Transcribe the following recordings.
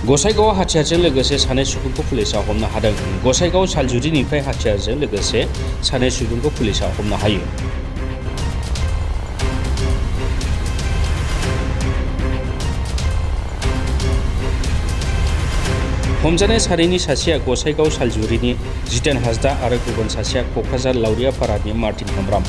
गसाइगाव हाथियारजों लोगोसे सानै सुबुंखौ पुलिसा हमनो हादों। गसाइगाव सालजुरिनिफ्राय हाथियारजों लोगोसे सानै सुबुंखौ पुलिसा हमनो हायो। हमजानाय सानैनि सासेया गसाइगाव सालजुरिनि जितेन हासदा आरो गुबुन सासेया क'क्राझार लावरियापारानि मार्टिन हेमब्राम।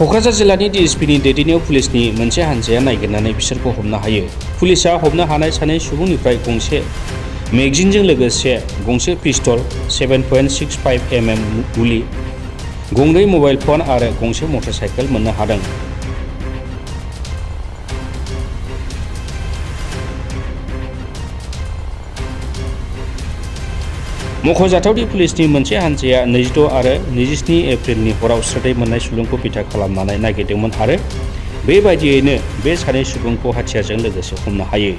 क'क्राझार जिल्लानि डिएसपिनि दैदेननायाव पुलिसनि मोनसे हानजाया नागिरनानै बिसोरखौ हमनो हायो। पुलिसा हमनो हानाय सानै सुबुंनिफ्राय गंसे मेगजिनजों लोगोसे गंसे पिस्तल, 7.65 mm गुलि, गंनै मबाइल फन आरो गंसे मटर साइकेल मोननो हादों। मख'जाथावदि पुलिसनि मोनसे हानजाया 26 आरो 27 एप्रिलनि हराव स्रोदै मोननाय सुलुंखौ बिथा खालामनानै नागिरदोंमोन आरो बेबायदियैनो बे सानै सुबुंखौ हाथियारजों लोगोसे हमनो हायो।